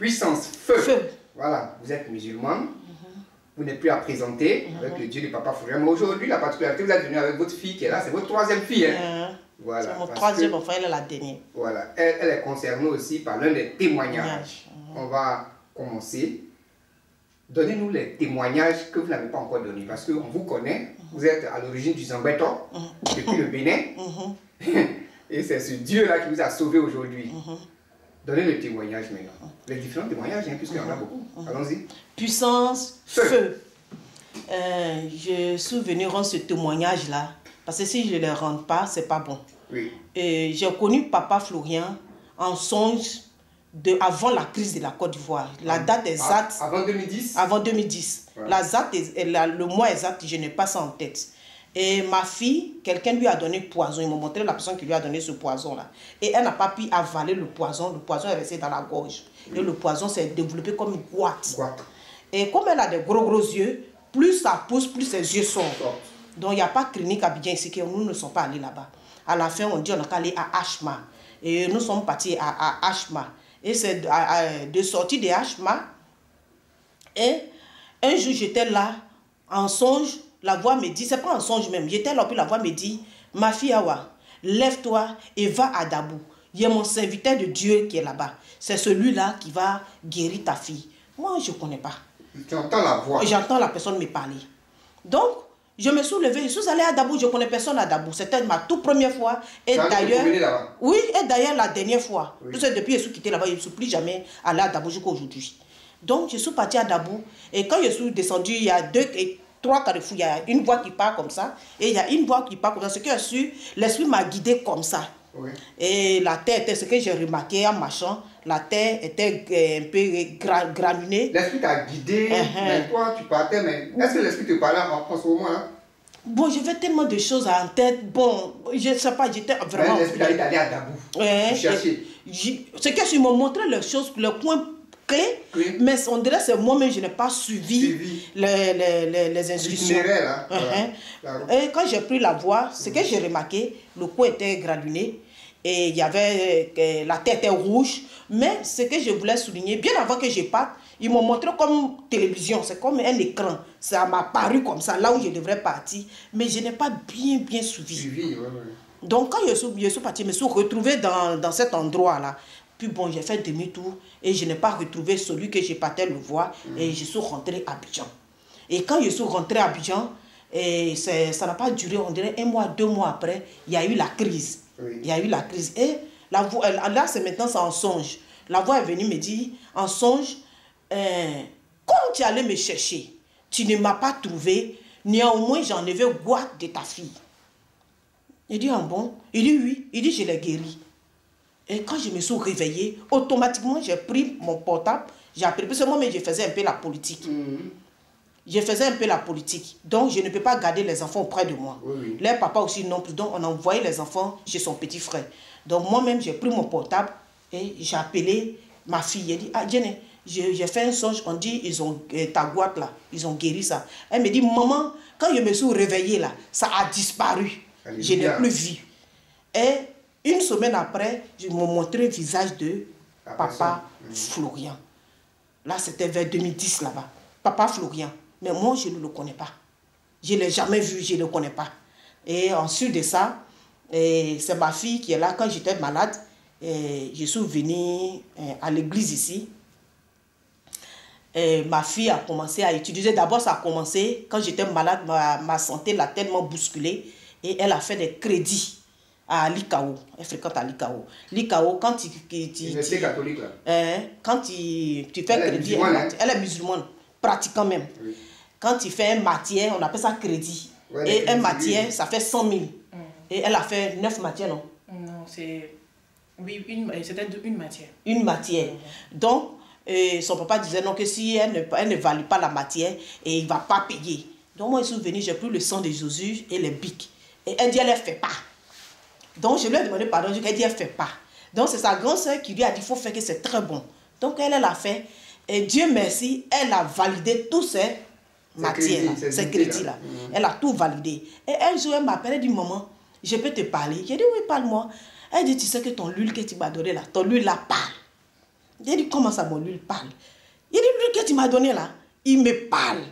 Puissance, feu. Feu. Voilà, vous êtes musulmane. Vous n'êtes plus à présenter avec le Dieu de Papa Florian. Mais aujourd'hui, la particularité, vous êtes venu avec votre fille qui est là. C'est votre troisième fille. Hein? Voilà, c'est mon troisième enfant, elle est la dernière. Voilà, elle est concernée aussi par l'un des témoignages. On va commencer. Donnez-nous les témoignages que vous n'avez pas encore donnés. Parce qu'on vous connaît. Vous êtes à l'origine du Zambeto, depuis le Bénin. Et c'est ce Dieu-là qui vous a sauvé aujourd'hui. Donnez le témoignage maintenant. Les différents témoignages, hein, puisqu'il y en a beaucoup. Allons-y. Puissance, feu. Je suis venu rendre ce témoignage-là. Parce que si je ne le rends pas, ce n'est pas bon. Oui. J'ai connu Papa Florian en songe avant la crise de la Côte d'Ivoire. La date exacte. Avant 2010? Avant 2010. Ouais. Le mois exact, je n'ai pas ça en tête. Et ma fille, quelqu'un lui a donné poison. Il m'a montré la personne qui lui a donné ce poison-là. Et elle n'a pas pu avaler le poison. Le poison est resté dans la gorge. Et le poison s'est développé comme une boîte. Et comme elle a des gros yeux, plus ça pousse, plus ses yeux sortent. Donc il n'y a pas de clinique à Abidjan ici, que nous ne sommes pas allés là-bas. À la fin, on dit on a qu'à aller à Ashma. Et nous sommes partis à Ashma. Et c'est de sortie de Ashma. Et un jour, j'étais là, en songe. La voix me dit, c'est pas un songe même, j'étais là, puis la voix me dit, ma fille Awa, lève-toi et va à Dabou. Il y a mon serviteur de Dieu qui est là-bas. C'est celui-là qui va guérir ta fille. Moi, je ne connais pas. Tu entends la voix? J'entends la personne me parler. Donc, je me suis levée, je suis allée à Dabou, je ne connais personne à Dabou. C'était ma toute première fois. Et d'ailleurs, oui, et d'ailleurs la dernière fois. Oui. Depuis que je suis quittée là-bas, je ne suis plus jamais allée à Dabou jusqu'à aujourd'hui. Donc, je suis partie à Dabou. Et quand je suis descendue, il y a 2 et 3 carrefours, il y a une voix qui part comme ça, et il y a une voix qui part comme ça. Ce que j'ai su, l'esprit m'a guidé comme ça. Oui. Et la terre était, ce que j'ai remarqué en marchant, la terre était un peu granulée. L'esprit t'a guidé, mais toi tu partais, mais est-ce que l'esprit te parlait en ce moment-là? Bon, j'avais tellement de choses en tête. Bon, je ne sais pas, j'étais vraiment... L'esprit t'a dit d'aller à Dabou, chercher. Ce que je me montrais les choses, le point clé, oui. Mais on dirait que c'est moi-même, je n'ai pas suivi les instructions. Là, voilà. Et quand j'ai pris la voie, ce que j'ai remarqué, le cou était granulé et il y avait, la tête était rouge. Mais ce que je voulais souligner, bien avant que je parte, ils m'ont montré comme télévision, c'est comme un écran. Ça m'a paru comme ça, là où je devrais partir. Mais je n'ai pas bien suivi. Donc quand je suis partie, je me suis retrouvée dans cet endroit-là. Puis bon, j'ai fait demi-tour et je n'ai pas retrouvé celui que je partais le voir et je suis rentrée à Abidjan. Et quand je suis rentrée à Abidjan, ça n'a pas duré, on dirait 1 mois, 2 mois après, il y a eu la crise. Oui. Il y a eu la crise. Et la voix, là, c'est maintenant, c'est en songe. La voix est venue me dire, en songe, comme tu allais me chercher, tu ne m'as pas trouvé, néanmoins j'ai enlevé Gouat de ta fille. Il dit, ah bon? Il dit, oui. Il dit, je l'ai guéri. Et quand je me suis réveillée, automatiquement, j'ai pris mon portable, j'ai appelé, parce que moi-même, je faisais un peu la politique. Je faisais un peu la politique. Donc, je ne peux pas garder les enfants auprès de moi. Oui. Les papas aussi non plus. Donc, on envoyait les enfants chez son petit frère. Donc, moi-même, j'ai pris mon portable et j'ai appelé ma fille. Elle dit, ah, Jenny, j'ai fait un songe, on dit, ils ont ta boîte là, ils ont guéri ça. Elle me dit, maman, quand je me suis réveillée là, ça a disparu. Je n'ai plus vu. Et 1 semaine après, je me montrais le visage de Papa Florian. Là, c'était vers 2010 là-bas. Papa Florian. Mais moi, je ne le connais pas. Je ne l'ai jamais vu, je ne le connais pas. Et ensuite de ça, c'est ma fille qui est là. Quand j'étais malade, je suis venue à l'église ici. Et ma fille a commencé à utiliser. D'abord, ça a commencé quand j'étais malade, ma santé l'a tellement bousculée. Et elle a fait des crédits à l'ICAO. Elle fréquente à l'ICAO. L'ICAO, quand tu catholique, là. Quand tu fais crédit, elle est musulmane, pratiquant même. Oui. Quand tu fais un matière, on appelle ça crédit. Ouais, et un matière, ça fait 100 000. Et elle a fait 9 matières, non? Non, c'est... Oui, c'était une matière. Une matière. Donc, son papa disait non, que si elle ne valide pas la matière, et il ne va pas payer. Donc, moi, je suis venue, j'ai pris le sang de Jésus et les bics. Et elle dit, elle ne fait pas. Donc, je lui ai demandé pardon, elle dit, elle ne fait pas. Donc, c'est sa grande soeur qui lui a dit, il faut faire que c'est très bon. Donc, elle a fait. Et Dieu merci, elle a validé tous ces matières, ces crédits-là. Elle a tout validé. Et un jour, elle m'appelle, elle dit, maman, je peux te parler? J'ai dit, oui, parle-moi. Elle dit, tu sais que ton huile que tu m'as donnée là, ton huile là parle. J'ai dit, comment ça, mon lui, il parle? Il dit, lui que tu m'as donné là, il me parle.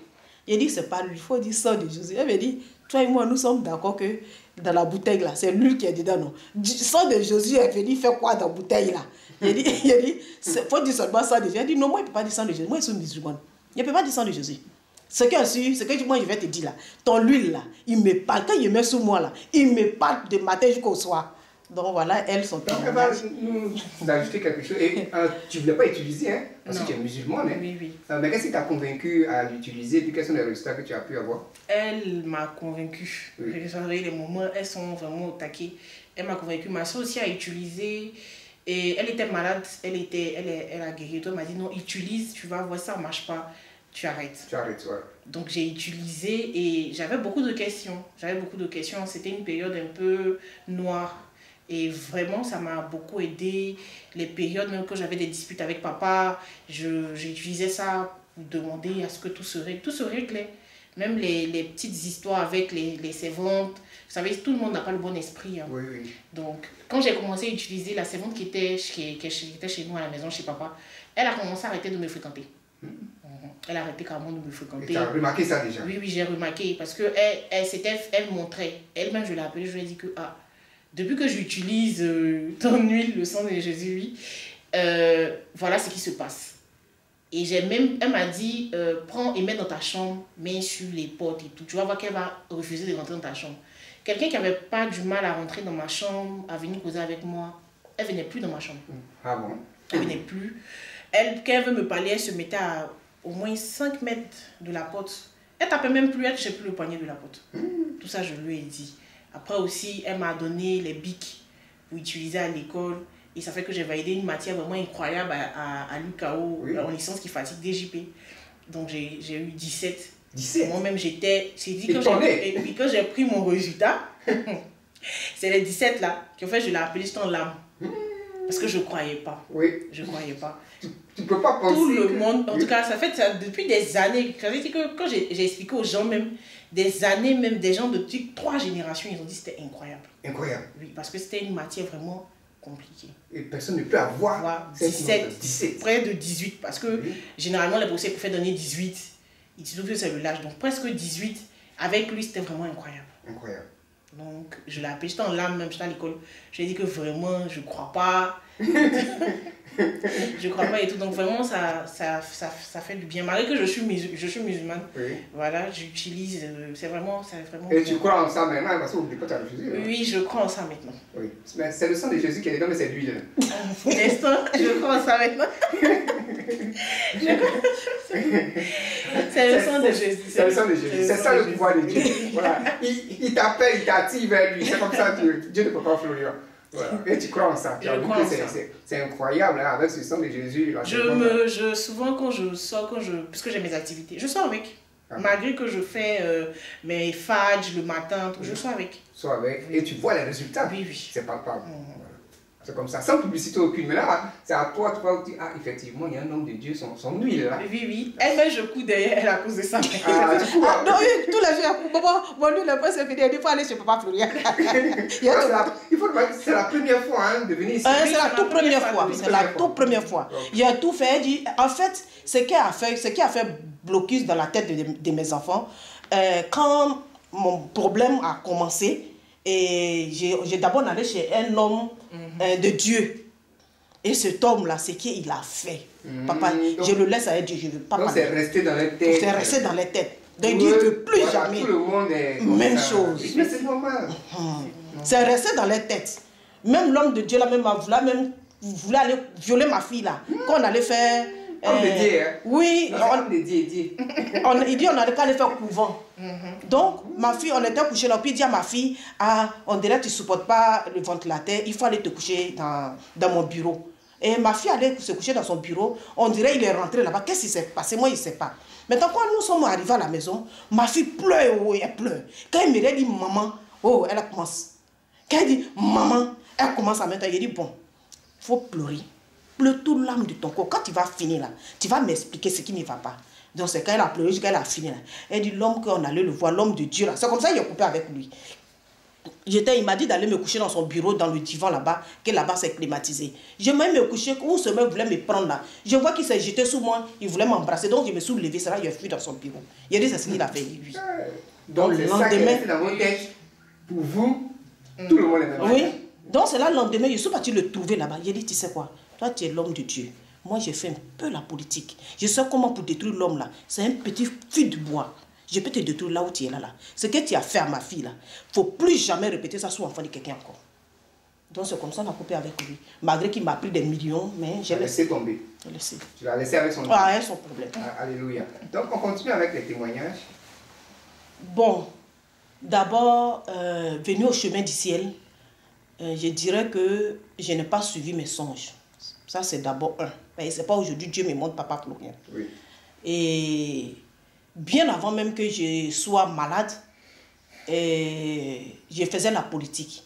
J'ai dit, c'est pas lui, il faut dire sang de Jésus. Elle m'a dit, toi et moi, nous sommes d'accord que dans la bouteille là, c'est lui qui est dedans, non? Sang de Jésus est venu faire quoi dans la bouteille là? Il dit, il faut dire seulement sang de Jésus. J'ai dit, non, moi, il ne peut pas dire sang de Jésus. Moi, je suis musulmane. Il ne peut pas dire sang de Jésus. Ce que moi, je vais te dire là, ton huile là, il me parle. Quand il met sous moi là, il me parle de matin jusqu'au soir. Donc voilà, elles sont... Donc elle va nous ajouter quelque chose. Et tu ne voulais pas utiliser, hein, parce que tu es musulmane. Hein. Oui, oui. Mais qu'est-ce qui t'a convaincu à l'utiliser? Et puis quels sont les résultats que tu as pu avoir? Elle m'a convaincue. Oui. Les moments, elles sont vraiment au taquet. Elle m'a convaincue. Ma soeur aussi a utilisé. Et elle était malade. Elle a guéri. Elle m'a dit non, utilise, tu vas voir, ça ne marche pas. Tu arrêtes. Tu arrêtes, ouais. Donc j'ai utilisé et j'avais beaucoup de questions. C'était une période un peu noire. Et vraiment, ça m'a beaucoup aidé. Les périodes même que j'avais des disputes avec papa, j'utilisais ça pour demander à ce que tout se réglait. Même les petites histoires avec les servantes. Vous savez, tout le monde n'a pas le bon esprit. Hein. Oui, oui. Donc, quand j'ai commencé à utiliser la servante qui était chez nous à la maison, chez papa, elle a commencé à arrêter de me fréquenter. Elle a arrêté carrément de me fréquenter. Et tu as remarqué ça déjà? Oui, j'ai remarqué. Parce qu'elle montrait. Elle-même, je l'ai appelée, je lui ai dit que... depuis que j'utilise ton huile, le sang de Jésus, oui, voilà ce qui se passe. Et elle m'a dit, prends et mets dans ta chambre, mets sur les portes et tout. Tu vas voir qu'elle va refuser de rentrer dans ta chambre. Quelqu'un qui n'avait pas du mal à rentrer dans ma chambre, à venir causer avec moi, elle ne venait plus dans ma chambre. Ah bon? Elle ne venait plus. Quand elle veut me parler, elle se mettait à au moins 5 mètres de la porte. Elle ne tapait même plus, elle ne touchait plus le poignet de la porte. Tout ça, je lui ai dit. Après aussi, elle m'a donné les bics pour utiliser à l'école. Et ça fait que j'ai validé une matière vraiment incroyable à l'UKO, oui. En licence qui fatigue DJP. Donc j'ai eu 17. 17? Moi-même, j'ai dit que quand j'ai pris mon résultat, c'est les 17 là, qu'en fait, je l'ai appelé en larmes. Parce que je ne croyais pas. Oui. Je ne croyais pas. Tu ne peux pas penser. Tout le monde, en tout cas, ça fait ça depuis des années. Ça veut dire que quand j'ai expliqué aux gens, même des années, même des gens depuis 3 générations, ils ont dit que c'était incroyable. Incroyable. Oui, parce que c'était une matière vraiment compliquée. Et personne ne peut avoir 17, près de 18. Parce que généralement, les professeurs préfèrent donner 18. Ils disent que c'est le lâche. Donc presque 18. Avec lui, c'était vraiment incroyable. Incroyable. Donc, je l'ai appelé, j'étais en larmes même, j'étais à l'école. Je lui ai dit que vraiment, je ne crois pas. Je crois pas et tout. Donc, vraiment, ça fait du bien. Malgré que je suis musulmane, oui. Voilà, j'utilise. C'est vraiment. Et bien. Tu crois en ça maintenant parce que vous n'oubliez pas ta Jésus. Oui, je crois en ça maintenant. Oui. C'est le sang de Jésus qui est dedans, mais c'est l'huile. Pour l'instant, je crois en ça maintenant. C'est le sang de Jésus. C'est le sang de Jésus. C'est ça le pouvoir de Dieu. Voilà. Il t'appelle, il t'attire vers lui. C'est comme ça que Dieu ne peut pas fleurir. Voilà. Et tu crois en ça. C'est incroyable, hein, avec ce sang de Jésus. Souvent, quand je sors, parce que j'ai mes activités, je sors avec. Malgré que je fais mes fadges le matin, je sors avec. Sors avec. Et tu vois les résultats. Oui, oui. C'est palpable. C'est comme ça, sans publicité aucune. Mais là, c'est à toi, tu vas dire, ah, effectivement, il y a un homme de Dieu, son huile là. Oui, oui. Elle-même, je couds derrière elle à cause de ça. Ah, du coup, non, oui, tous les jours, mon huile, le c'est fini, il faut aller chez Papa Florian. C'est la première fois hein, de venir ici. C'est la toute première fois. C'est la toute première fois. Il a tout fait. Dit, en fait, ce qui a fait blocus dans la tête de mes enfants, quand mon problème a commencé, et j'ai d'abord allé chez un homme de Dieu. Et cet homme-là, c'est qu'il a fait. Papa, donc, je le laisse à Dieu, je ne veux pas parler. Donc c'est resté dans les têtes. C'est resté dans les têtes. Donc il ne veut plus jamais. Tout le monde est même chose. Mais c'est normal. C'est resté dans les têtes. Même l'homme de Dieu, là, même voulait aller violer ma fille, là. Quand on allait faire... Homme de Dieu, hein? Oui. Homme de Dieu, il dit on allait qu'à aller faire couvent. Donc, ma fille, on était couché là, puis il dit à ma fille, on dirait que tu ne supportes pas le ventilateur, il faut aller te coucher dans mon bureau. Et ma fille allait se coucher dans son bureau, on dirait qu'il est rentré là-bas. Qu'est-ce qui s'est passé? Moi, il ne sait pas. Maintenant, quand nous sommes arrivés à la maison, ma fille pleure, oh, elle pleure. Quand elle me dit maman, oh, elle commence. Quand elle dit maman, elle commence à mettre, elle dit bon, il faut pleurer. Pleure toute l'âme de ton corps. Quand tu vas finir là, tu vas m'expliquer ce qui ne va pas. Donc c'est quand elle a pleuré, jusqu'à elle a fini là. Elle dit l'homme qu'on allait le voir, l'homme de Dieu là. C'est comme ça qu'il a coupé avec lui. Il m'a dit d'aller me coucher dans son bureau, dans le divan là-bas, que là-bas c'est climatisé. Je m'ai me coucher, où ce mec voulait me prendre là. Je vois qu'il s'est jeté sous moi, il voulait m'embrasser. Donc je me suis levé, c'est là, il a fui dans son bureau. Il a dit c'est ce qu'il a fait, lui. Donc le lendemain, dans votre tête, pour vous, tout le monde est même. Oui. Donc c'est là le lendemain, je suis parti le trouver là-bas. Il a dit, tu sais quoi, toi tu es l'homme de Dieu. Moi j'ai fait un peu la politique. Je sais comment pour détruire l'homme là. C'est un petit fil de bois. Je peux te détruire là où tu es là. Ce que tu as fait à ma fille là, il ne faut plus jamais répéter ça sous l'enfant de quelqu'un encore. Donc c'est comme ça qu'on a coupé avec lui. Malgré qu'il m'a pris des millions, mais j'ai laissé tomber. J'ai laissé. Tu l'as laissé avec son problème. Avec son problème. Alléluia. Donc on continue avec les témoignages. Bon, d'abord, venu au chemin du ciel, je dirais que je n'ai pas suivi mes songes. Ça c'est d'abord un. Ce n'est pas aujourd'hui Dieu me montre papa pour rien. Oui. Et bien avant même que je sois malade, je faisais la politique.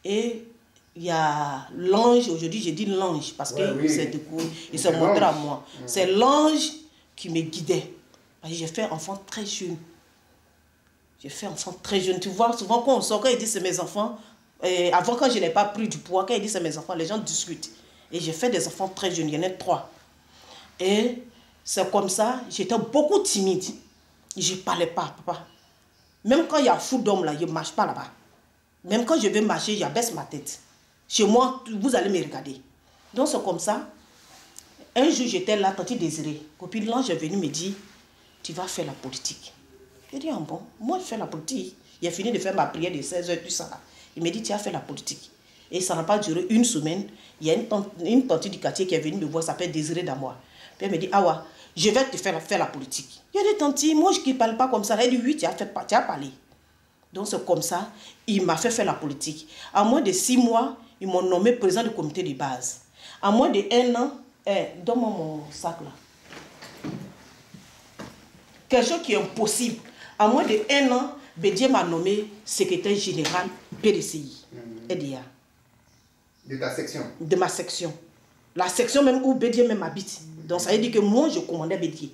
Et il y a l'ange, aujourd'hui je dis l'ange parce qu'il s'est montré à moi. C'est l'ange qui me guidait. J'ai fait enfant très jeune. J'ai fait enfant très jeune. Tu vois, souvent quand on sort, quand il dit c'est mes enfants, avant quand je n'ai pas pris du poids, quand il dit c'est mes enfants, les gens discutent. Et j'ai fait des enfants très jeunes, il y en a 3. Et c'est comme ça, j'étais beaucoup timide. Je ne parlais pas, papa. Même quand il y a fou d'hommes là, je ne marche pas là-bas. Même quand je vais marcher, j'abaisse ma tête. Chez moi, vous allez me regarder. Donc c'est comme ça. Un jour, j'étais là, tante Désirée. Puis l'ange est venu me dire, tu vas faire la politique. J'ai dit, ah bon, moi je fais la politique. Il a fini de faire ma prière de 16h, tout ça. Il m'a dit, tu as fait la politique. Et ça n'a pas duré une semaine. Il y a une tante du quartier qui est venue me voir, s'appelle Désirée Damois. Puis elle me dit, ah ouais, je vais te faire la politique. Il a dit, tante, moi je ne parle pas comme ça. Elle dit, oui, tu as parlé. Donc c'est comme ça, il m'a fait faire la politique. En moins de 6 mois, ils m'ont nommé président du comité de base. En moins de 1 an, donne-moi mon sac là. Quelque chose qui est impossible. En moins de 1 an, Bédié m'a nommé secrétaire général PDCI. EDA. De ta section? De ma section. La section même où Bédié même habite. Donc ça veut dire que moi, je commandais Bédié.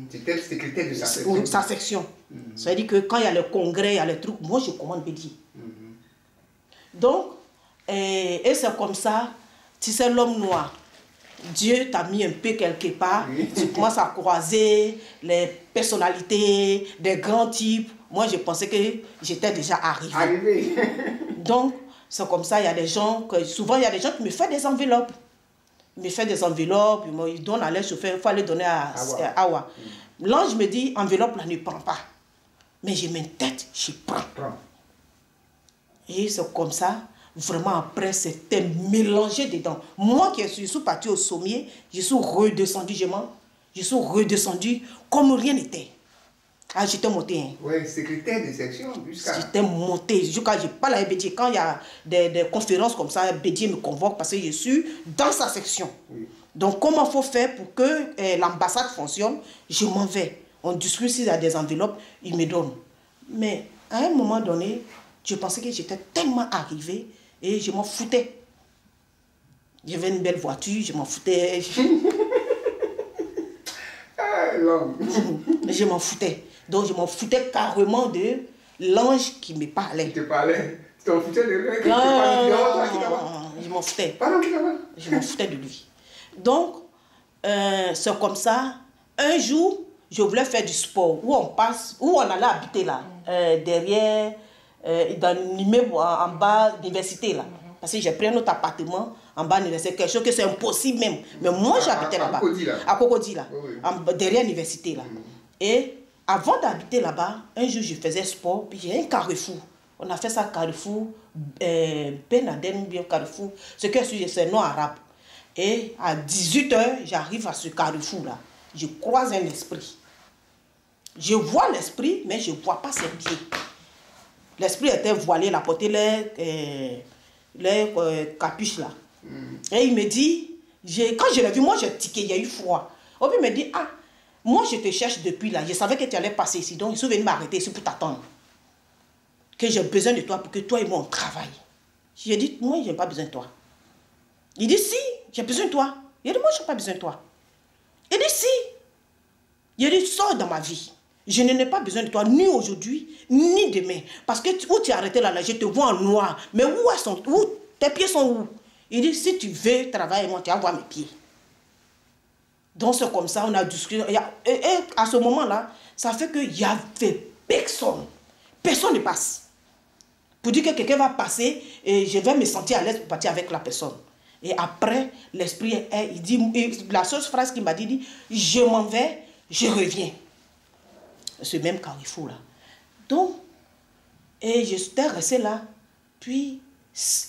C'était le secrétaire de sa section? Sa section. Ça veut dire que quand il y a le congrès, il y a les trucs, moi je commande Bédié. Donc, et c'est comme ça, tu sais, l'homme noir, Dieu t'a mis un peu quelque part, tu commences à croiser les personnalités, des grands types. Moi, je pensais que j'étais déjà arrivé. Donc, c'est comme ça, il y a des gens, souvent il y a des gens qui me font des enveloppes. Ils me font des enveloppes, ils donnent à leur chauffeur, il faut aller donner à Awa. L'ange me dit, enveloppe là, ne prends pas. Mais j'ai mes têtes, je prends. Et c'est comme ça, vraiment après, c'était mélangé dedans. Moi qui suis partie au sommier, je suis redescendu, je suis redescendu comme rien n'était. Ah, j'étais monté. Hein. Oui, secrétaire de section jusqu'à... J'étais monté. Jusqu'à je parle à Bédié. Quand il y a des conférences comme ça, Bédié me convoque parce que je suis dans sa section. Oui. Donc, comment il faut faire pour que l'ambassade fonctionne? Je m'en vais. On discute s'il y a des enveloppes, il me donne. Mais à un moment donné, je pensais que j'étais tellement arrivé et je m'en foutais. J'avais une belle voiture, je m'en foutais. Je m'en foutais. Donc je m'en foutais carrément de l'ange qui me parlait. Qui te parlait? Tu t'en foutais de lui? Je m'en foutais. Je m'en foutais de lui. Donc, c'est comme ça. Un jour, je voulais faire du sport. Où on allait habiter là, derrière, dans l'immeuble en bas de l'université là. Parce que j'ai pris un autre appartement en bas de l'université, quelque chose que c'est impossible même. Mais moi, j'habitais là-bas. À Cocody là. Derrière l'université là. Et avant d'habiter là-bas, un jour, je faisais sport, puis il y a un carrefour. On a fait ça carrefour, Ben Aden, bien carrefour. Ce que c'est nom arabe. Et à 18h, j'arrive à ce carrefour-là. Je croise un esprit. Je vois l'esprit, mais je ne vois pas ses pieds. L'esprit était voilé, il a porté les capuches là. Et il me dit, quand je l'ai vu, moi j'ai tiqué, il y a eu froid. Et puis il me dit, ah, moi je te cherche depuis là, je savais que tu allais passer ici, donc je suis venu m'arrêter ici pour t'attendre. Que j'ai besoin de toi pour que toi et moi on travaille. J'ai dit, moi je n'ai pas besoin de toi. Il dit, si, j'ai besoin de toi. Il dit, moi je n'ai pas besoin de toi. Il dit, si. Il dit, sors dans ma vie. Je n'ai pas besoin de toi, ni aujourd'hui, ni demain. Parce que où tu es arrêté là, je te vois en noir. Mais où tes pieds sont où? Il dit, si tu veux travailler, moi, tu vas voir mes pieds. Donc c'est comme ça, on a discuté. Et à ce moment-là, ça fait qu'il n'y avait personne. Personne ne passe. Pour dire que quelqu'un va passer et je vais me sentir à l'aise pour partir avec la personne. Et après, l'esprit, il dit, la seule phrase qu'il m'a dit, je m'en vais, je reviens. Ce même carrefour là. Donc, et j'étais resté là. Puis,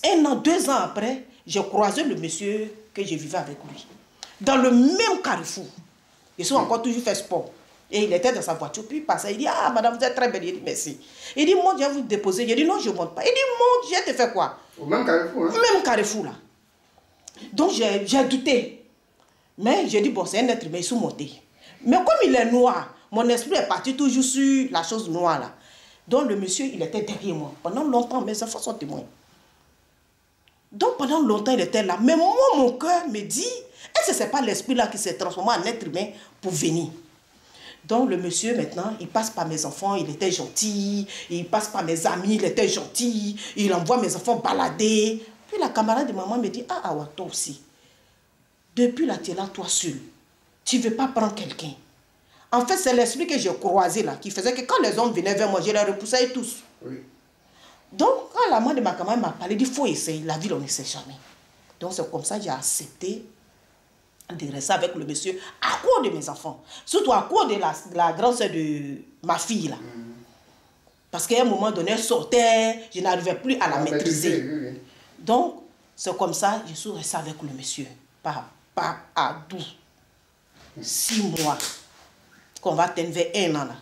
1 an, 2 ans après, j'ai croisé le monsieur que je vivais avec lui. Dans le même carrefour. Ils sont encore toujours fait sport. Et il était dans sa voiture. Puis il passait. Il dit, ah, madame, vous êtes très belle. Il dit, merci. Il dit, monte, je vais vous déposer. Je dis, non, je ne monte pas. Il dit, monte, je te fais quoi? Au même carrefour, hein? Même carrefour là. Donc, j'ai douté. Mais j'ai dit, bon, c'est un être humain, ils sont montés. Mais comme il est noir, mon esprit est parti toujours sur la chose noire là. Donc le monsieur, il était derrière moi. Pendant longtemps, mes enfants sont témoins. Donc pendant longtemps, il était là. Mais moi, mon cœur me dit, est-ce que ce n'est pas l'esprit là qui s'est transformé en être humain pour venir? Donc le monsieur maintenant, il passe par mes enfants, il était gentil. Il passe par mes amis, il était gentil. Il envoie mes enfants balader. Puis la camarade de maman me dit, ah, ah, toi aussi. Depuis là, tu es là, toi seul. Tu ne veux pas prendre quelqu'un. En fait, c'est l'esprit que j'ai croisé là, qui faisait que quand les hommes venaient vers moi, je les repoussais tous. Oui. Donc, quand la main de ma camarade m'a parlé, il dit, il faut essayer. La vie, on ne sait jamais. Donc, c'est comme ça que j'ai accepté de rester avec le monsieur à cause de mes enfants. Surtout à cause de la grande sœur de ma fille là. Parce qu'à un moment donné, elle sortait, je n'arrivais plus à la maîtriser. Oui. Donc, c'est comme ça que je suis restée avec le monsieur. Pas à 6 mois. Qu'on va atteindre vers 1 an là.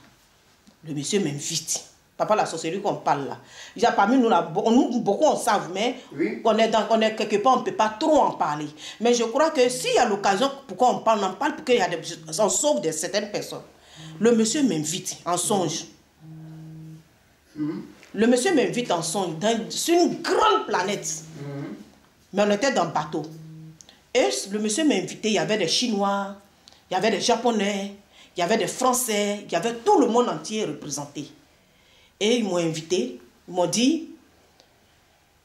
Le monsieur m'invite. Papa, la sorcellerie qu'on parle là. Il y a parmi nous là, beaucoup on savent, mais oui. on est quelque part, on ne peut pas trop en parler. Mais je crois que s'il y a l'occasion, pourquoi on parle pour qu'il y a on sauve de certaines personnes. Le monsieur m'invite en songe. Le monsieur m'invite en songe sur une grande planète. Mais on était dans le bateau. Et le monsieur m'a invité, il y avait des Chinois, il y avait des Japonais, il y avait des Français, il y avait tout le monde entier représenté. Et ils m'ont invité, ils m'ont dit,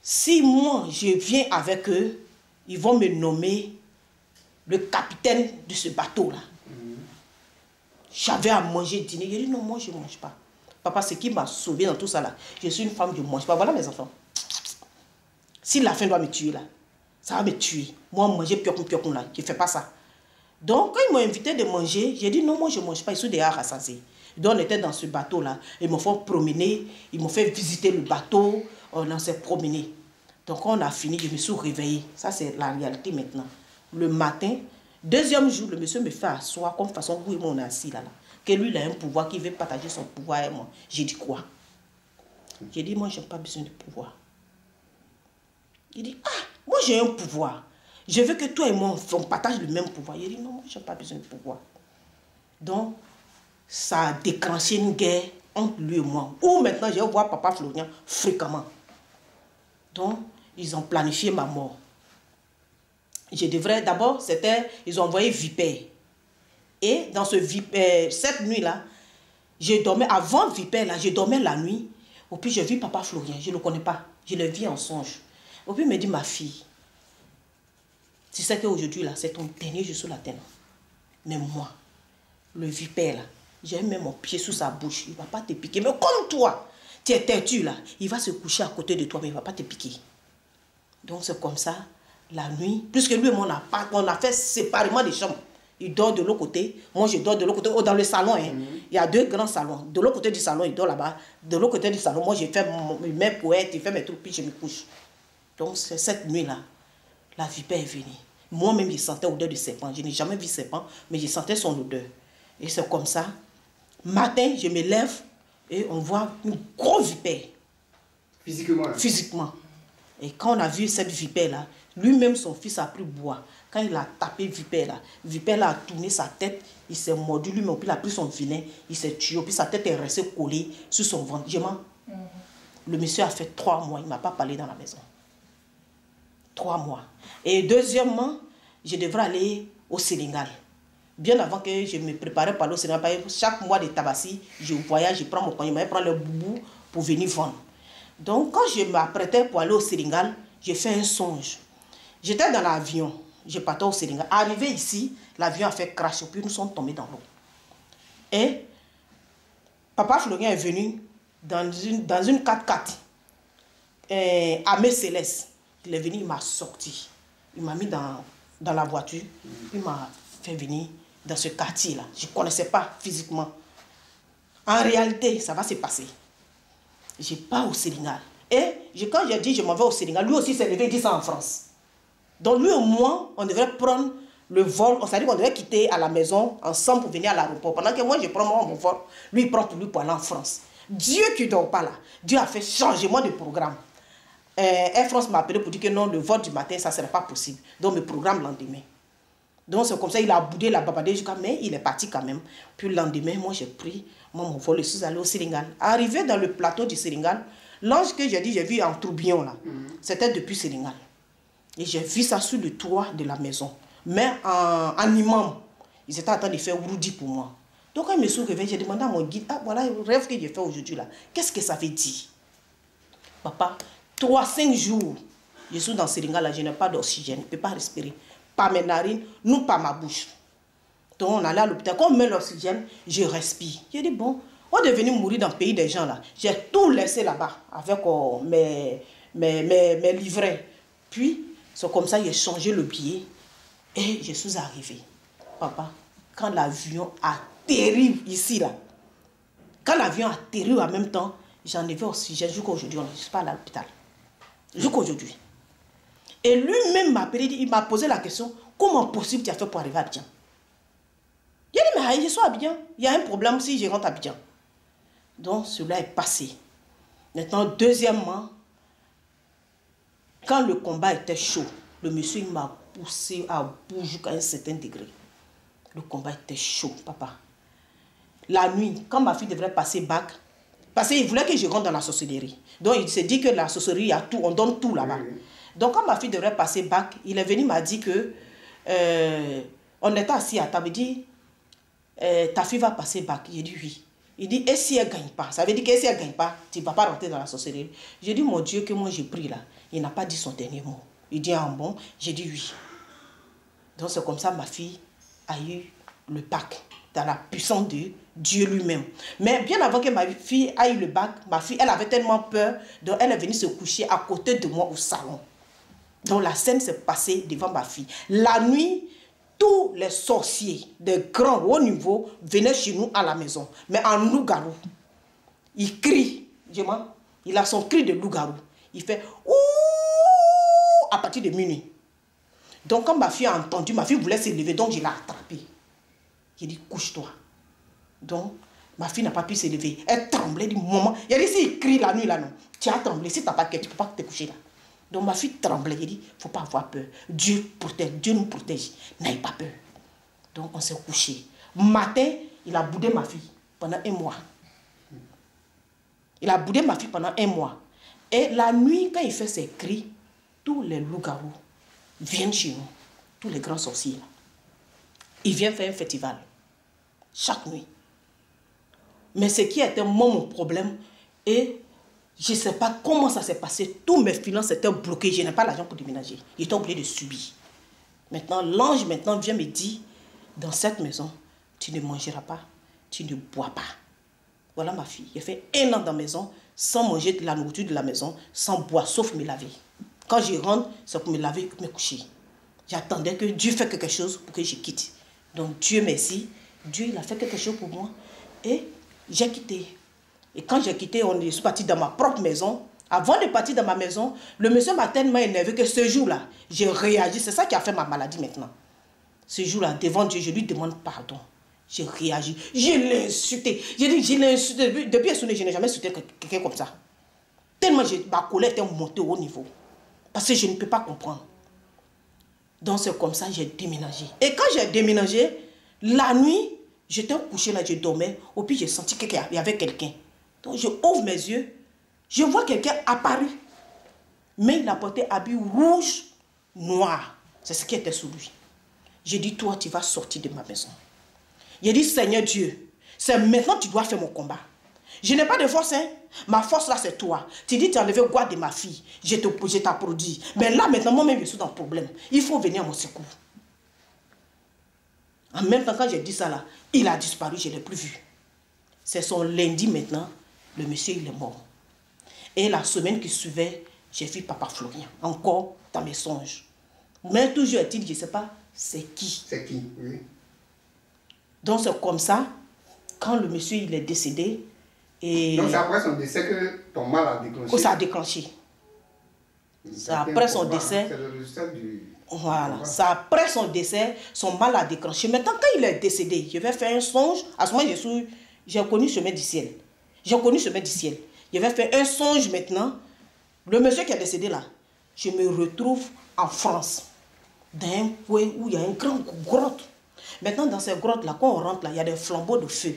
si moi je viens avec eux, ils vont me nommer le capitaine de ce bateau-là. J'avais à manger, dîner. J'ai dit, non, moi je ne mange pas. Papa, ce qui m'a sauvé dans tout ça là, je suis une femme, je ne mange pas. Voilà mes enfants. Si la faim doit me tuer là, ça va me tuer. Moi, manger piocon là, je ne fais pas ça. Donc, quand ils m'ont invité de manger, j'ai dit non, moi je ne mange pas, ils sont déjà rassasiés. Donc, on était dans ce bateau-là. Ils m'ont fait promener, ils m'ont fait visiter le bateau, on s'est promené. Donc, quand on a fini, je me suis réveillée. Ça, c'est la réalité maintenant. Le matin, 2e jour, le monsieur me fait asseoir comme façon où on est assis là. Que lui, il a un pouvoir, qu'il veut partager son pouvoir avec moi. J'ai dit quoi? J'ai dit, moi, je n'ai pas besoin de pouvoir. Il dit, ah, moi j'ai un pouvoir. Je veux que toi et moi, on partage le même pouvoir. Il dit, non, moi je n'ai pas besoin de pouvoir. Donc, ça a déclenché une guerre entre lui et moi. Où maintenant, je vais voir papa Florian fréquemment. Donc, ils ont planifié ma mort. Je devrais, d'abord, ils ont envoyé Vipère. Et dans cette nuit-là, je dormais, avant Vipère, là, je dormais la nuit. Et puis j'ai vu papa Florian, je ne le connais pas. Je le vis en songe. Et puis il me dit, ma fille, tu sais qu'aujourd'hui, là, c'est ton dernier jour sur la terre. Mais moi, le vipère, là, j'ai mis mon pied sous sa bouche. Il ne va pas te piquer. Mais comme toi, tu es têtu, là, il va se coucher à côté de toi, mais il ne va pas te piquer. Donc c'est comme ça, la nuit, puisque lui et moi, on a fait séparément les chambres. Il dort de l'autre côté, moi je dors de l'autre côté, dans le salon. Hein. Il y a 2 grands salons. De l'autre côté du salon, il dort là-bas. De l'autre côté du salon, moi j'ai fait mes poètes, il fait mes trucs, puis je me couche. Donc c'est cette nuit-là, la vipère est venue. Moi-même, je sentais l'odeur du serpent. Je n'ai jamais vu serpent, mais je sentais son odeur. Et c'est comme ça. Matin, je me lève et on voit une grosse vipère. Physiquement? Physiquement. Et quand on a vu cette vipère-là, lui-même, son fils a pris bois. Quand il a tapé vipère là a tourné sa tête, il s'est mordu lui-même, puis il a pris son vilain, il s'est tué, puis sa tête est restée collée sur son ventre. Le monsieur a fait 3 mois, il ne m'a pas parlé dans la maison. 3 mois. Et deuxièmement, je devrais aller au Sénégal. Bien avant que je me préparais pour aller au Sénégal, chaque mois de Tabaski, je voyage, je prends mon congé, je prends le boubou pour venir vendre. Donc, quand je m'apprêtais pour aller au Sénégal, j'ai fait un songe. J'étais dans l'avion, je partais au Sénégal. Arrivé ici, l'avion a fait crash, puis nous sommes tombés dans l'eau. Et Papa Florien est venu dans une 4x4 à Céleste. Il est venu, il m'a sorti. Il m'a mis dans la voiture, il m'a fait venir dans ce quartier-là. Je ne connaissais pas physiquement. En réalité, ça va se passer. Je pars au Sénégal. Et quand j'ai dit je m'en vais au Sénégal, lui aussi s'est levé et dit ça en France. Donc lui et moi, on devrait prendre le vol, c'est-à-dire qu'on devait quitter à la maison ensemble pour venir à l'aéroport. Pendant que moi je prends mon vol, lui il prend pour lui pour aller en France. Dieu qui ne dort pas là, Dieu a fait changement de programme. Air France m'a appelé pour dire que non, le vol du matin, ça ne serait pas possible. Donc le programme le lendemain. Donc c'est comme ça, il a boudé, il a babadé jusqu'à, mais il est parti quand même. Puis le lendemain, moi j'ai pris mon vol et je suis allé au Sénégal. Arrivé dans le plateau du Sénégal, l'ange que j'ai dit, j'ai vu en tourbillon là, c'était depuis Sénégal. Et j'ai vu ça sur le toit de la maison. Mais en imam, ils étaient en train de faire Wroudi pour moi. Donc quand je me suis réveillé, j'ai demandé à mon guide, ah voilà le rêve que j'ai fait aujourd'hui là, qu'est-ce que ça veut dire? Papa, 5 jours, je suis dans le Sénégal là, je n'ai pas d'oxygène, je ne peux pas respirer. Pas mes narines, non pas ma bouche. Donc on allait à l'hôpital, quand on met l'oxygène, je respire. J'ai dit bon, on est venu mourir dans le pays des gens là. J'ai tout laissé là-bas avec mes livrets. Puis, c'est comme ça, j'ai changé le billet et je suis arrivé. Papa, quand l'avion atterrit ici là, quand l'avion atterrit en même temps, j'en avais oxygène jusqu'à aujourd'hui, on ne suis pas à l'hôpital. Jusqu'à aujourd'hui. Et lui-même m'a appelé, il m'a posé la question, comment possible tu as fait pour arriver à Abidjan? Il a dit, mais je suis à Abidjan, il y a un problème si je rentre à Abidjan. Donc cela est passé. Maintenant, deuxièmement, quand le combat était chaud, le monsieur m'a poussé à bout jusqu'à un certain degré. Le combat était chaud, papa. La nuit, quand ma fille devrait passer bac, parce qu'il voulait que je rentre dans la sorcellerie. Donc il s'est dit que la sorcellerie, il y a tout, on donne tout là-bas. Donc quand ma fille devrait passer bac, il est venu, m'a dit que on était assis à table, il dit ta fille va passer bac. J'ai dit oui. Il dit et si elle ne gagne pas, ça veut dire que si elle ne gagne pas, tu ne vas pas rentrer dans la sorcellerie. J'ai dit mon Dieu que moi j'ai pris là, il n'a pas dit son dernier mot. Il dit ah bon, j'ai dit oui. Donc c'est comme ça ma fille a eu le bac dans la puissance de Dieu lui-même. Mais bien avant que ma fille ait eu le bac, ma fille elle avait tellement peur, donc elle est venue se coucher à côté de moi au salon. Donc la scène s'est passée devant ma fille. La nuit, tous les sorciers de grand haut niveau venaient chez nous à la maison. Mais en loup-garou. Il crie. Il a son cri de loup-garou. Il fait ouh à partir de minuit. Donc quand ma fille a entendu, ma fille voulait se lever, donc je l'ai attrapée. J'ai dit couche-toi. Donc ma fille n'a pas pu se lever. Elle tremblait, elle dit maman. Il a dit si il crie la nuit là non. Tu as tremblé, si tu n'as pas que tu ne peux pas te coucher là. Donc ma fille tremblait, elle dit, il ne faut pas avoir peur. Dieu protège, Dieu nous protège. N'aie pas peur. Donc on s'est couché. Matin, il a boudé ma fille pendant 1 mois. Il a boudé ma fille pendant 1 mois. Et la nuit, quand il fait ses cris, tous les loups-garous viennent chez nous. Tous les grands sorciers. Là. Ils viennent faire un festival. Chaque nuit. Mais ce qui était mon problème, et je ne sais pas comment ça s'est passé. Tous mes finances étaient bloquées. Je n'ai pas l'argent pour déménager. J'étais obligé de subir. Maintenant, l'ange vient me dire, dans cette maison, tu ne mangeras pas, tu ne bois pas. Voilà ma fille. J'ai fait 1 an dans la maison, sans manger de la nourriture de la maison, sans boire, sauf me laver. Quand je rentre, c'est pour me laver et me coucher. J'attendais que Dieu fasse quelque chose pour que je quitte. Donc Dieu merci. Dieu il a fait quelque chose pour moi. Et j'ai quitté. Et quand j'ai quitté, je suis parti dans ma propre maison. Avant de partir dans ma maison, le monsieur m'a tellement énervé que ce jour-là, j'ai réagi. C'est ça qui a fait ma maladie maintenant. Ce jour-là, devant Dieu, je lui demande pardon. J'ai réagi. Je l'ai insulté. J'ai dit, je l'ai insulté. Depuis je n'ai jamais insulté quelqu'un comme ça. Tellement ma colère était montée au haut niveau. Parce que je ne peux pas comprendre. Donc c'est comme ça que j'ai déménagé. Et quand j'ai déménagé, la nuit, j'étais couché là, je dormais. Et puis j'ai senti qu'il y avait quelqu'un. Donc je ouvre mes yeux. Je vois quelqu'un apparu. Mais il a porté habit rouge, noir. C'est ce qui était sous lui. J'ai dit, toi, tu vas sortir de ma maison. J'ai dit, Seigneur Dieu, c'est maintenant que tu dois faire mon combat. Je n'ai pas de force, hein. Ma force là, c'est toi. Tu dis, tu as enlevé quoi de ma fille? Je t'applaudis. Mais là, maintenant, moi-même, je suis dans le problème. Il faut venir à mon secours. En même temps, quand j'ai dit ça là, il a disparu, je ne l'ai plus vu. C'est son lundi maintenant, le monsieur, il est mort. Et la semaine qui suivait, j'ai vu Papa Florian, encore dans mes songes. Mais toujours est-il, je ne sais pas, c'est qui. C'est qui, oui. Donc c'est comme ça, quand le monsieur il est décédé, et... Donc c'est après son décès que ton mal a déclenché. Que ça a déclenché. C'est après son décès. C'est le résultat du... Voilà, c'est après son décès, son mal a déclenché. Maintenant, quand il est décédé, je vais faire un songe. À ce moment, j'ai connu le chemin du ciel. J'ai connu le chemin du ciel. Je vais faire un songe maintenant. Le monsieur qui est décédé là, je me retrouve en France, dans un coin où il y a une grande grotte. Maintenant, dans ces grottes-là, quand on rentre là, il y a des flambeaux de feu.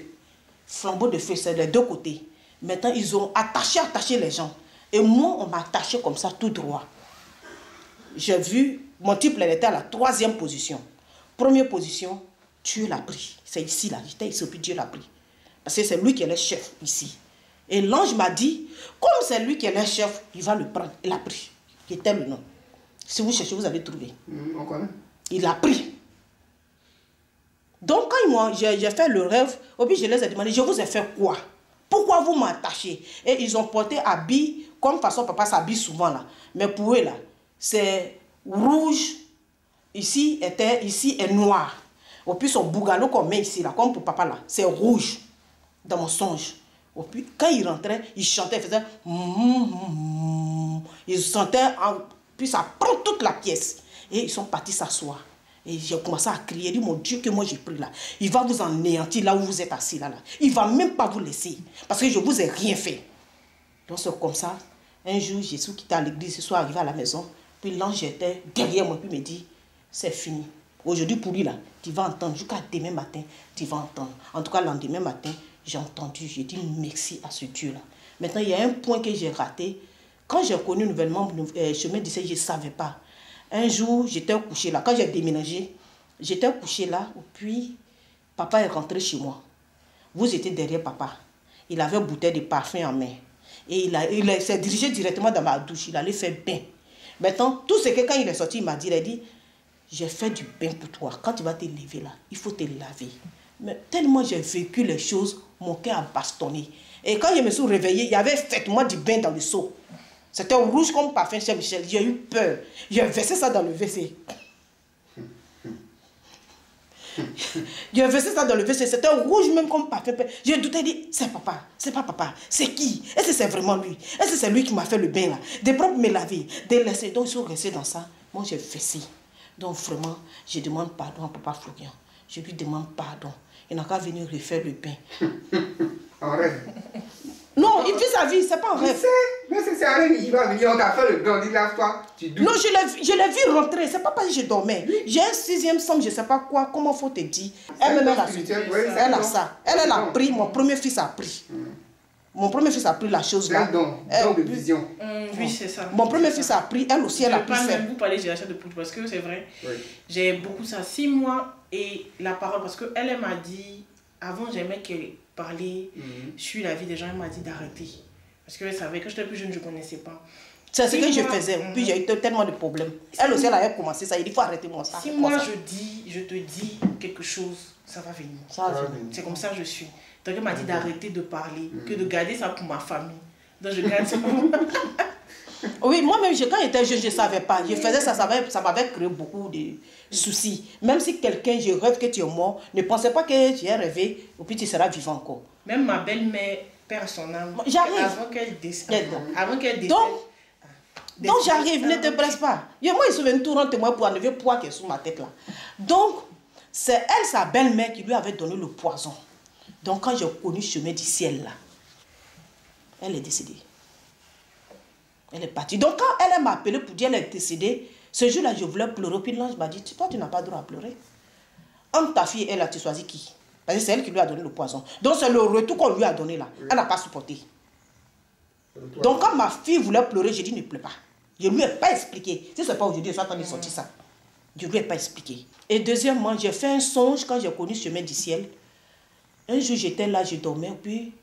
Flambeaux de feu, c'est des deux côtés. Maintenant, ils ont attaché les gens. Et moi, on m'a attaché comme ça, tout droit. J'ai vu, mon type, il était à la 3e position. Première position, Dieu l'a pris. C'est ici, là. J'étais ici, puis Dieu l'a pris. Parce que c'est lui qui est le chef ici. Et l'ange m'a dit, comme c'est lui qui est le chef, il va le prendre. Il l'a pris. C'était le nom. Si vous cherchez, vous allez trouver. On connaît. Il l'a pris. Donc, quand j'ai fait le rêve, au puis je les ai demandé, je vous ai fait quoi? Pourquoi vous m'attachez? Et ils ont porté habit, comme façon papa s'habille souvent là. Mais pour eux là, c'est rouge, ici est noir. Au puis son bougalo qu'on met ici là, comme pour papa là, c'est rouge dans mon songe. Au puis, quand il rentrait, il chantait, il faisait... Ils chantaient, puis ça prend toute la pièce. Et ils sont partis s'asseoir. Et j'ai commencé à crier, dit mon Dieu que moi j'ai pris là. Il va vous anéantir là où vous êtes assis là. Il ne va même pas vous laisser. Parce que je ne vous ai rien fait. Donc c'est comme ça. Un jour, Jésus qui était à l'église, ce soir arrivé à la maison. Puis l'ange était derrière moi. Puis il me dit, c'est fini. Aujourd'hui pour lui là, tu vas entendre. Jusqu'à demain matin, tu vas entendre. En tout cas, le lendemain matin, j'ai entendu. J'ai dit merci à ce Dieu là. Maintenant, il y a un point que j'ai raté. Quand j'ai connu nouvellement le chemin du Seigneur, je ne savais pas. Un jour, j'étais couché là. Quand j'ai déménagé, j'étais couché là. Puis, papa est rentré chez moi. Vous étiez derrière papa. Il avait une bouteille de parfum en main. Et il s'est dirigé directement dans ma douche. Il allait faire bain. Maintenant, tout ce que quand il est sorti, il m'a dit, j'ai fait du bain pour toi. Quand tu vas te lever là, il faut te laver. Mais tellement j'ai vécu les choses, mon cœur a bastonné. Et quand je me suis réveillé, il y avait fait moi du bain dans le seau. C'était rouge comme parfum chez Michel. J'ai eu peur. J'ai versé ça dans le WC. J'ai versé ça dans le WC. C'était rouge même comme parfum. J'ai douté, dit, c'est papa. C'est pas papa. C'est qui? Est-ce que c'est vraiment lui? Est-ce que c'est lui qui m'a fait le bain là? Des propres me laver. Des laisser. Donc ils sont restés dans ça. Moi j'ai versé. Donc vraiment, je demande pardon à papa Florian. Je lui demande pardon. Il n'a qu'à venir refaire le bain. En rêve. Non, il vit sa vie, c'est pas un rêve. Je sais, mais c'est un rêve, il va venir, on t'a fait le bain, on dit lave-toi, tu doutes. Non, je l'ai vu rentrer, c'est pas parce que je dormais. J'ai un 6e somme, je sais pas quoi, comment faut te dire. Elle a ça. Elle a pris, mon premier fils a pris. Mon premier fils a pris la chose là. C'est un don de vision. Oui, c'est ça. Mon premier fils a pris, elle aussi, elle a pris. Je ne vais pas même vous parler de l'achat de poudre parce que c'est vrai. Oui. J'ai beaucoup ça. 6 mois et la parole, parce qu'elle m'a dit, avant j'aimais qu'elle parlait sur la vie des gens, elle m'a dit d'arrêter. Parce qu'elle savait que j'étais plus jeune, je ne connaissais pas. C'est ce que je faisais. Puis j'ai eu tellement de problèmes. Elle aussi, elle avait commencé ça. Il dit, il faut arrêter mon ça. Si moi je te dis quelque chose, ça va venir. C'est comme ça que je suis. Donc elle m'a dit d'arrêter de parler, que de garder ça pour ma famille. Donc je garde ça pour moi. Oui, moi-même, quand j'étais jeune, je ne savais pas. Je faisais ça, ça m'avait créé beaucoup de soucis. Même si quelqu'un, je rêve que tu es mort, ne pensez pas que tu es rêvé, et puis tu seras vivant encore. Même ma belle-mère perd son âme. J'arrive. Avant qu'elle décède. Donc j'arrive, ne te presse pas. Moi, il se souvient tout rendre moi pour enlever le poids qui est sous ma tête là. Donc, c'est elle, sa belle-mère, qui lui avait donné le poison. Donc, quand j'ai connu le chemin du ciel là, elle est décédée. Elle est partie. Donc, quand elle m'a appelé pour dire qu'elle est décédée, ce jour-là, je voulais pleurer. Puis l'ange m'a dit, toi, tu n'as pas le droit à pleurer. Entre ta fille et elle, tu choisis qui? Parce que c'est elle qui lui a donné le poison. Donc, c'est le retour qu'on lui a donné là. Oui. Elle n'a pas supporté. Donc, quand ma fille voulait pleurer, j'ai dit, ne pleure pas. Je ne lui ai pas expliqué. Si ce n'est pas aujourd'hui, je suis en train de sortir ça. Je ne lui ai pas expliqué. Et deuxièmement, j'ai fait un songe quand j'ai connu Chemin du ciel. Un jour, j'étais là, je dormais, puis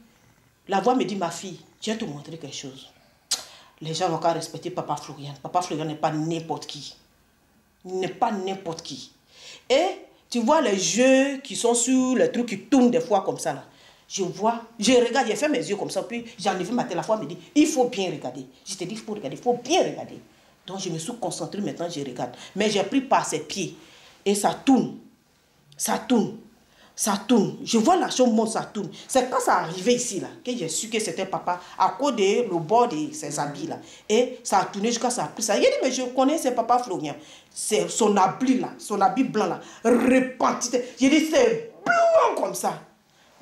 la voix me dit, ma fille, je vais te montrer quelque chose. Les gens n'ont qu'à respecter Papa Florian. Papa Florian n'est pas n'importe qui. Il n'est pas n'importe qui. Et tu vois les jeux qui sont sur les trucs qui tournent des fois comme ça là. Je vois, je regarde, j'ai fait mes yeux comme ça, puis j'ai enlevé ma tête. La fois, elle me dit, il faut bien regarder. Je te dis, il faut regarder, il faut bien regarder. Donc je me suis concentrée, maintenant je regarde. Mais j'ai pris par ses pieds. Et ça tourne. Ça tourne. Ça tourne. Je vois la chose monte, ça tourne. C'est quand ça arrivait ici, là, que j'ai su que c'était papa, à cause de le bord de ses habits, là. Et ça a tourné jusqu'à ça a pris ça. Il a dit, mais je connais, c'est papa Florian. C'est son habit, là, son habit blanc, là, repenti. J'ai dit, c'est blanc comme ça.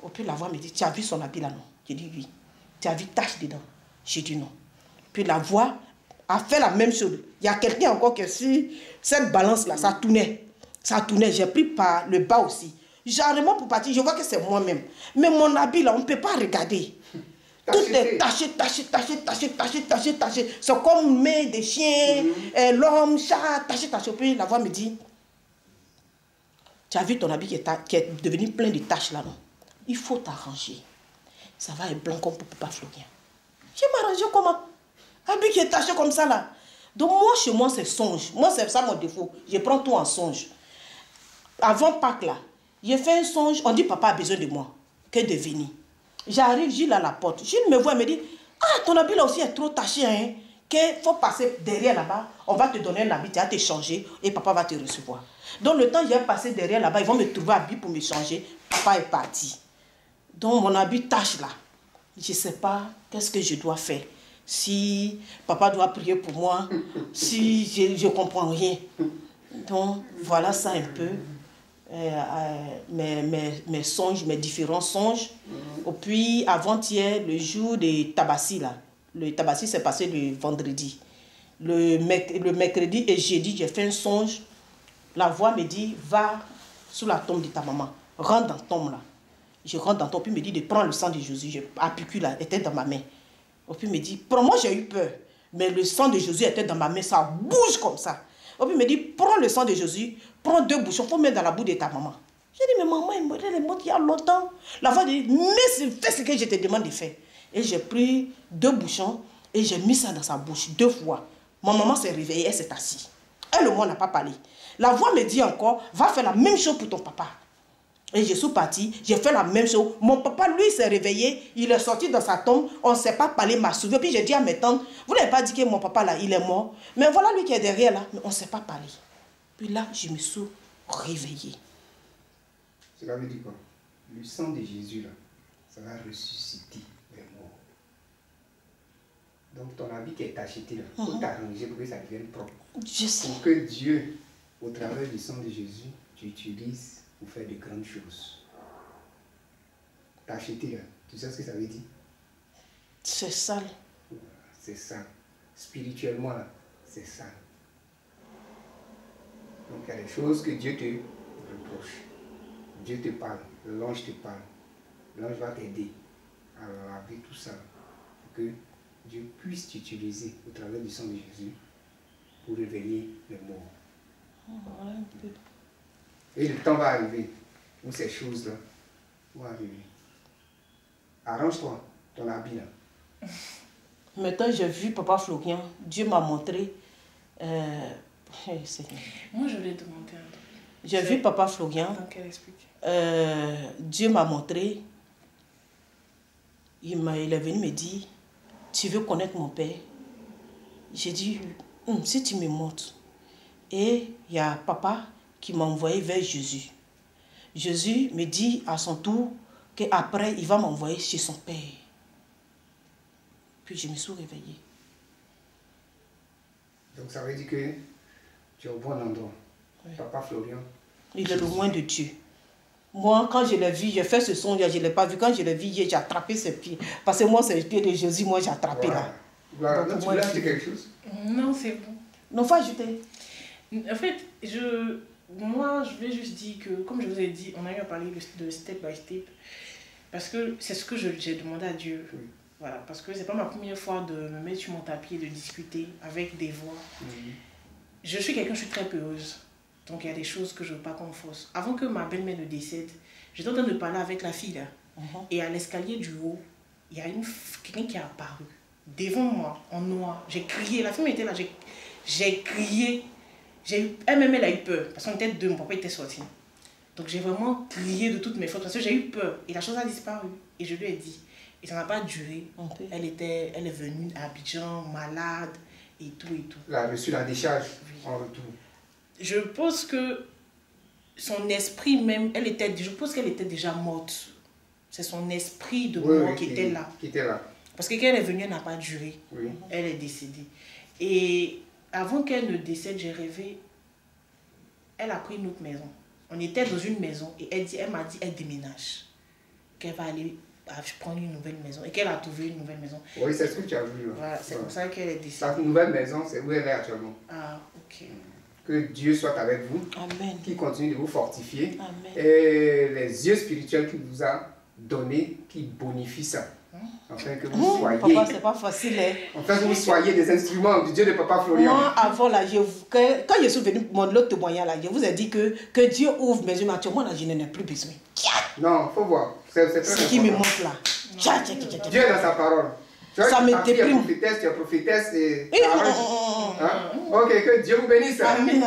Et puis la voix me dit, tu as vu son habit, là, non? J'ai dit, oui. Tu as vu tache dedans? J'ai dit, non. Puis la voix a fait la même chose. Il y a quelqu'un encore qui, si cette balance-là, ça tournait. Ça tournait. J'ai pris par le bas aussi. J'arrive pour partir, je vois que c'est moi-même. Mais mon habit là, on ne peut pas regarder. Tout est taché, taché, taché, taché, taché, taché, taché. C'est comme mes des chiens, l'homme, chat, taché, taché. Puis la voix me dit, tu as vu ton habit qui est devenu plein de taches là, non? Il faut t'arranger. Ça va être blanc comme pour Papa Florian. Je m'arrange comment? Habit qui est taché comme ça là. Donc moi, chez moi, c'est songe. Moi, c'est ça mon défaut. Je prends tout en songe. Avant Pâques là, j'ai fait un songe, on dit papa a besoin de moi, que de venir. J'arrive, Gilles à la porte. Gilles me voit et me dit, ah, ton habit là aussi est trop taché, hein, qu'il faut passer derrière là-bas, on va te donner un habit, tu vas te changer et papa va te recevoir. Donc le temps j'ai passé derrière là-bas, ils vont me trouver un habit pour me changer, papa est parti. Donc mon habit tache là, je ne sais pas qu'est-ce que je dois faire. Si papa doit prier pour moi, si je ne comprends rien. Donc voilà ça un peu. Mes songes, mes différents songes. Et puis avant-hier, le jour des Tabassi là, le Tabassi s'est passé le vendredi. Le mercredi et jeudi, j'ai fait un songe. La voix me dit, va sous la tombe de ta maman, rentre dans la tombe là. Je rentre dans la tombe, puis me dit de prendre le sang de Jésus. Apicule là, était dans ma main. Et puis me dit, moi j'ai eu peur, mais le sang de Jésus était dans ma main, ça bouge comme ça. Et puis il me dit, prends le sang de Jésus, prends 2 bouchons, il faut mettre dans la bouche de ta maman. J'ai dit, mais maman, elle est morte il y a longtemps. La voix dit, mais fais ce que je te demande de faire. Et j'ai pris 2 bouchons et j'ai mis ça dans sa bouche 2 fois. Ma maman s'est réveillée, elle s'est assise. Elle, le mot n'a pas parlé. La voix me dit encore, va faire la même chose pour ton papa. Et je suis partie, j'ai fait la même chose. Mon papa, lui, s'est réveillé, il est sorti dans sa tombe, on ne s'est pas parlé, m'a sauvé. Puis j'ai dit à mes tantes, vous n'avez pas dit que mon papa, là, il est mort. Mais voilà lui qui est derrière, là, mais on ne s'est pas parlé. Puis là, je me suis réveillée. Cela veut dire quoi? Le sang de Jésus, là, ça va ressusciter les morts. Donc ton habit qui est acheté, là, il faut t'arranger pour que ça devienne propre. Je sais. Pour que Dieu, au travers du sang de Jésus, tu utilises pour faire de grandes choses. T'acheter là, tu sais ce que ça veut dire? C'est sale. Voilà, c'est ça. Spirituellement là, c'est ça. Donc il y a des choses que Dieu te reproche. Dieu te parle, l'ange te parle. L'ange va t'aider à laver tout ça pour que Dieu puisse t'utiliser au travers du sang de Jésus pour réveiller les morts. Voilà un peu. Et le temps va arriver où ces choses-là vont arriver. Arrange-toi, ton habit là. Maintenant, j'ai vu Papa Florian. Dieu m'a montré. Moi, je voulais demander un truc. J'ai vu Papa Florian. Donc, elle explique. Dieu m'a montré. Il est venu me dire, tu veux connaître mon père? J'ai dit, si tu me montres. Et il y a papa qui m'a envoyé vers Jésus. Jésus me dit à son tour qu'après, il va m'envoyer chez son père. Puis je me suis réveillée. Donc ça veut dire que tu es au bon endroit. Oui. Papa Florian. Il est loin de Dieu. Moi, quand je l'ai vu, j'ai fait ce son, je ne l'ai pas vu. Quand je l'ai vu, j'ai attrapé ses pieds. Parce que moi, c'est les pieds de Jésus, moi, j'ai attrapé là. Voilà. Donc, tu voulais ajouter quelque chose? Non, c'est bon. Non, faut ajouter. En fait, moi, je voulais juste dire que, comme je vous ai dit, on a eu à parler de step by step. Parce que c'est ce que j'ai demandé à Dieu. Oui. Voilà, parce que c'est pas ma première fois de me mettre sur mon tapis et de discuter avec des voix. Je suis quelqu'un, je suis très peureuse. Donc il y a des choses que je ne veux pas qu'on force. Avant que ma belle-mère ne décède, j'étais en train de parler avec la fille là. Et à l'escalier du haut, il y a quelqu'un qui est apparu devant moi en noir. J'ai crié, la fille était là, j'ai crié. Elle-même, elle a eu peur parce qu'on était deux, mon papa était sorti. Donc j'ai vraiment crié de toutes mes forces parce que j'ai eu peur. Et la chose a disparu. Et je lui ai dit. Et ça n'a pas duré. Elle est venue à Abidjan, malade et tout et tout. Elle a reçu la décharge en retour. Je pense que son esprit même, je pense qu'elle était déjà morte. C'est son esprit de mort qui était là. Parce que quand elle est venue, elle n'a pas duré. Oui. Elle est décédée. Et avant qu'elle ne décède, j'ai rêvé. Elle a pris une autre maison. On était dans une maison et elle m'a dit, elle déménage. Qu'elle va aller prendre une nouvelle maison et qu'elle a trouvé une nouvelle maison. Oui, c'est ce que tu as vu. Voilà, c'est comme ça qu'elle est décédée. Sa nouvelle maison, c'est où elle est actuellement. Ah, ok. Que Dieu soit avec vous. Amen. Qu'il continue de vous fortifier. Amen. Et les yeux spirituels qu'il vous a donnés, qui bonifient ça. Afin que vous soyez. Papa, c'est pas facile. Hein. Afin que vous soyez des instruments du Dieu de Papa Florian. Moi, avant, là, quand je suis venu pour l'autre témoignage, là, je vous ai dit que Dieu ouvre mes yeux. Actuellement, là, je n'en ai plus besoin. Non, il faut voir. C'est très ce qui me manque là. Dieu est dans sa parole. Tu vois, ça me déprime. Tu es prophétesse et... Ok, que Dieu vous bénisse. Amen.